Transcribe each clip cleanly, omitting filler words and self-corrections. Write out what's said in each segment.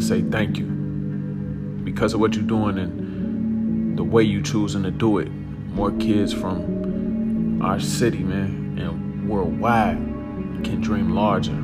say thank you. Because of what you're doing and the way you choosing to do it, more kids from our city, man, and worldwide can dream larger.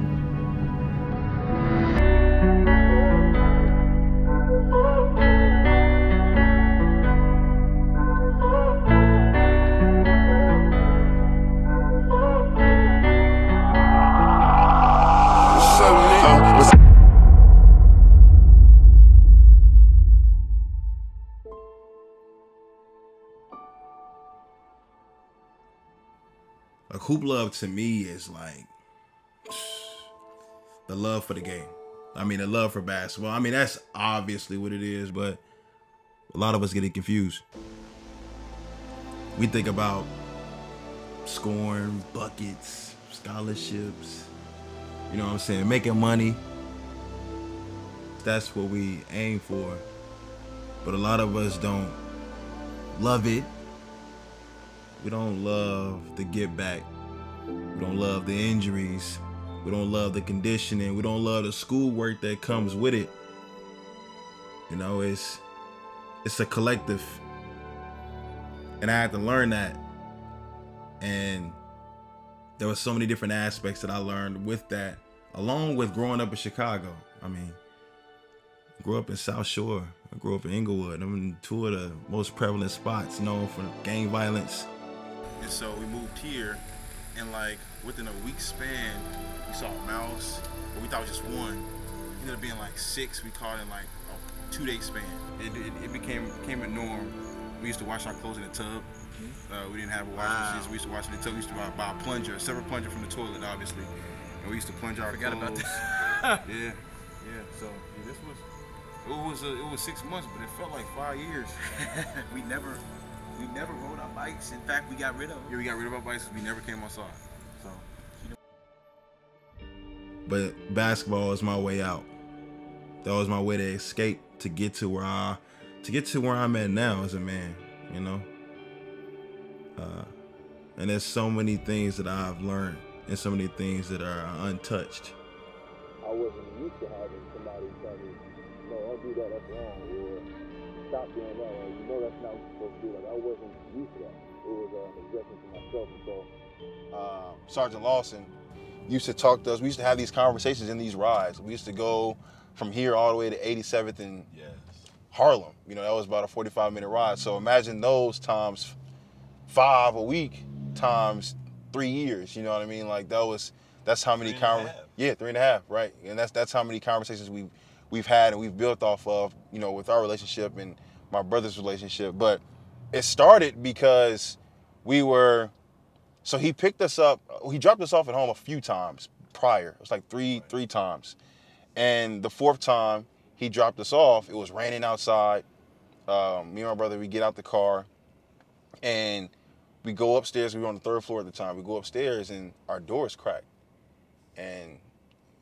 Like, hoop love to me is like the love for the game. I mean, the love for basketball. I mean, that's obviously what it is, but a lot of us get it confused. We think about scoring, buckets, scholarships, you know what I'm saying, making money. That's what we aim for. But a lot of us don't love it. We don't love the get back. We don't love the injuries. We don't love the conditioning. We don't love the schoolwork that comes with it. You know, it's a collective. And I had to learn that. And there were so many different aspects that I learned with that, along with growing up in Chicago. I mean, I grew up in South Shore. I grew up in Inglewood. I'm in two of the most prevalent spots known for gang violence. And so we moved here, and like within a week span, we saw a mouse, but we thought it was just one. It ended up being like 6. We caught in like a 2-day span. It became a norm. We used to wash our clothes in the tub. We didn't have a washing machine, so we used to wash in the tub. We used to buy a plunger, a separate plunger from the toilet, obviously. And we used to plunge our clothes. About that. Yeah. So yeah, it was 6 months, but it felt like 5 years. We never rode our bikes. In fact, we got rid of them. Yeah, we got rid of our bikes because we never came outside. So, But basketball is my way out. That was my way to escape, to get to where I'm at now as a man, you know. And there's so many things that I've learned, and so many things that are untouched. I wasn't used to having somebody tell me, no, don't do that, that's wrong, or stop doing that, or you know that's not what you're supposed to do. Like, I wasn't used to that. It was an adjustment to myself. And so Sergeant Lawson used to talk to us. We used to have these conversations in these rides. We used to go from here all the way to 87th and Harlem. You know, that was about a 45-minute ride. So imagine those times 5 a week times 3 years. You know what I mean? Like that's how many conversations. Yeah, 3.5, right? And that's how many conversations we've had and we've built off of, you know, with our relationship and my brother's relationship. But it started because so he picked us up, he dropped us off at home a few times prior. It was like three times. And the 4th time he dropped us off, it was raining outside. Me and my brother, we get out the car and we go upstairs. We were on the 3rd floor at the time. We go upstairs and our door is cracked. And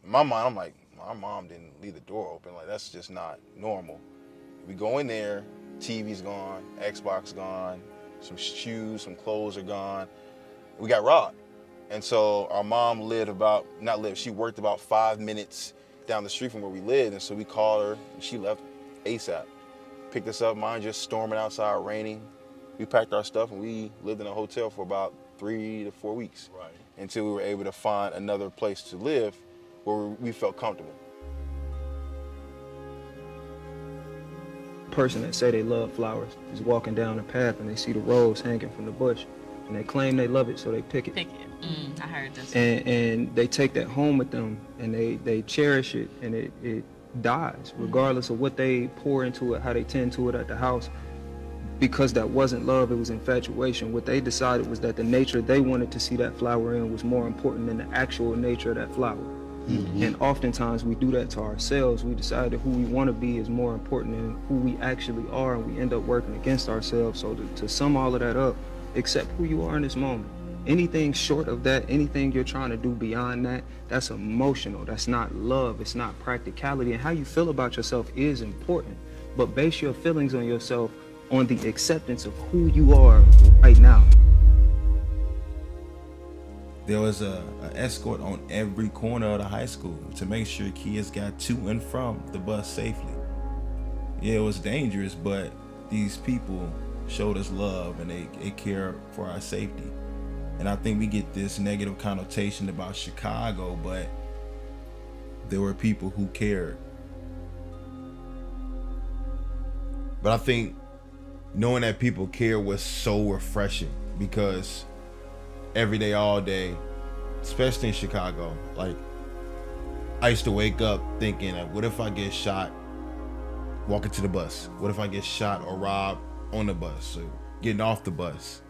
in my mind, I'm like, my mom didn't leave the door open. Like, that's just not normal. We go in there, TV's gone, Xbox gone, some shoes, some clothes are gone. We got robbed. And so our mom she worked about 5 minutes down the street from where we lived. And so we called her and she left ASAP. Picked us up, mine just storming outside, raining. We packed our stuff and we lived in a hotel for about 3 to 4 weeks. Right. Until we were able to find another place to live where we felt comfortable. Person that say they love flowers is walking down the path and they see the rose hanging from the bush and they claim they love it, so they pick it. I heard this. And they take that home with them and they cherish it, and it dies regardless of what they pour into it, how they tend to it at the house. Because that wasn't love, it was infatuation. What they decided was that the nature they wanted to see that flower in was more important than the actual nature of that flower. And oftentimes we do that to ourselves. We decide that who we want to be is more important than who we actually are, and we end up working against ourselves. So to sum all of that up, accept who you are in this moment. Anything short of that, anything you're trying to do beyond that, that's emotional. That's not love. It's not practicality. And how you feel about yourself is important, but base your feelings on yourself on the acceptance of who you are right now. There was a escort on every corner of the high school to make sure kids got to and from the bus safely. Yeah, it was dangerous, but these people showed us love and they care for our safety. And I think we get this negative connotation about Chicago, but there were people who cared. But I think knowing that people care was so refreshing, because every day, all day, especially in Chicago, like, I used to wake up thinking, what if I get shot walking to the bus? What if I get shot or robbed on the bus, or getting off the bus,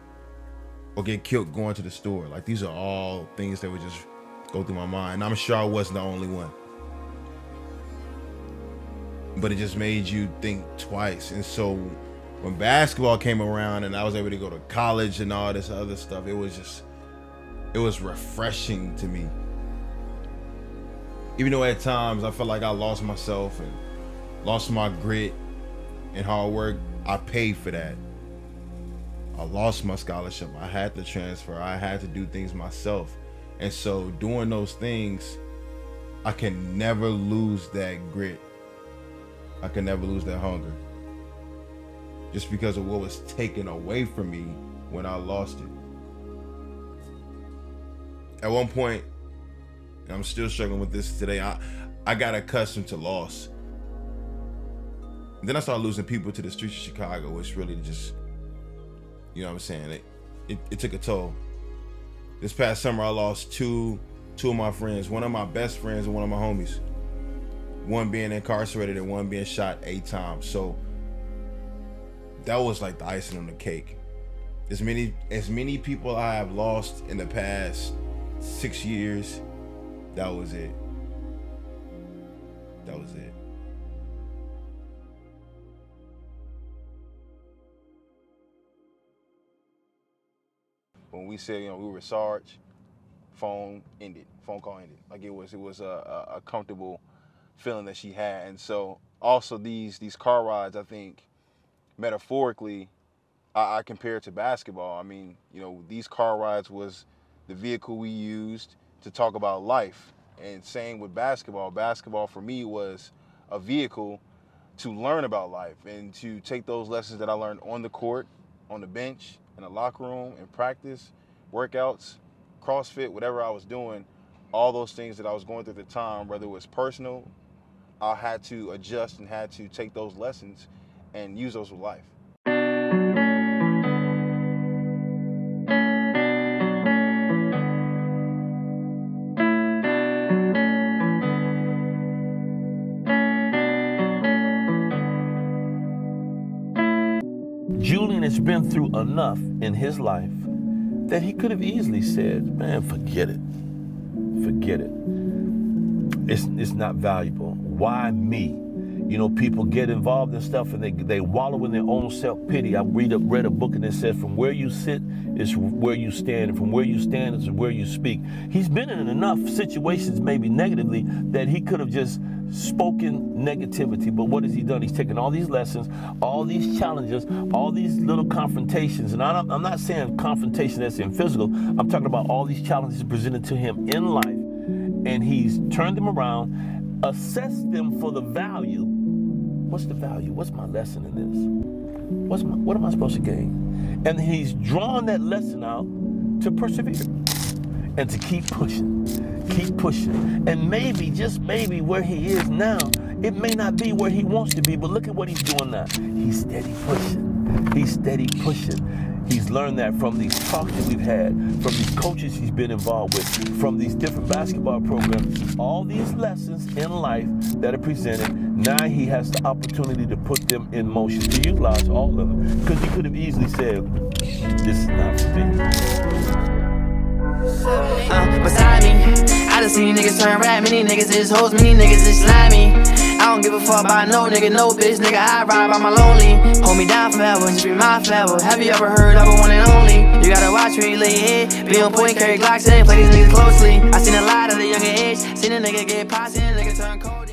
or get killed going to the store? Like, these are all things that would just go through my mind. And I'm sure I wasn't the only one. But it just made you think twice. And so when basketball came around and I was able to go to college and all this other stuff, it was refreshing to me. Even though at times I felt like I lost myself and lost my grit and hard work, I paid for that. I lost my scholarship. I had to transfer. I had to do things myself. And so doing those things, I can never lose that grit. I can never lose that hunger. Just because of what was taken away from me when I lost it. At one point, and I'm still struggling with this today, I got accustomed to loss. And then I started losing people to the streets of Chicago, which really just, you know what I'm saying, it took a toll. This past summer, I lost two of my friends, one of my best friends and one of my homies. One being incarcerated and one being shot 8 times. So that was like the icing on the cake. As many people I have lost in the past 6 years, that was it. That was it. When we said, you know, we were Sarge, phone call ended. Like it was a comfortable feeling that she had. And so also these car rides, I think metaphorically, I compare it to basketball. I mean, you know, these car rides was the vehicle we used to talk about life. And same with basketball. Basketball for me was a vehicle to learn about life and to take those lessons that I learned on the court, on the bench, in the locker room, in practice, workouts, CrossFit, whatever I was doing, all those things that I was going through at the time, whether it was personal, I had to adjust and had to take those lessons and use those with life. Julian has been through enough in his life that he could have easily said, man, forget it. Forget it. It's not valuable. Why me? You know, people get involved in stuff and they wallow in their own self-pity. I read a book and it says, from where you sit is where you stand, and from where you stand is where you speak. He's been in enough situations, maybe negatively, that he could have just spoken negativity. But what has he done? He's taken all these lessons, all these challenges, all these little confrontations. And I'm not saying confrontation that's in physical. I'm talking about all these challenges presented to him in life. And he's turned them around, assessed them for the value. What's the value? What's my lesson in this? What am I supposed to gain? And he's drawn that lesson out to persevere and to keep pushing. Keep pushing. And maybe, just maybe, where he is now, it may not be where he wants to be, but look at what he's doing now. He's steady pushing. He's steady pushing. He's learned that from these talks that we've had, from these coaches he's been involved with, from these different basketball programs, all these lessons in life that are presented. Now he has the opportunity to put them in motion, to utilize all of them. Because he could have easily said, this is not for me. Beside me, I done seen niggas turn rap, many niggas is hoes, many niggas is slimy. I don't give a fuck about no nigga, no bitch, nigga, I ride by my lonely. Hold me down forever, just be my forever. Have you ever heard of a one and only? You gotta watch where you lay your head, be on point, carry Glocks, and play these niggas closely. I seen a lot at a younger age, seen a nigga get posse, and a nigga turn cold.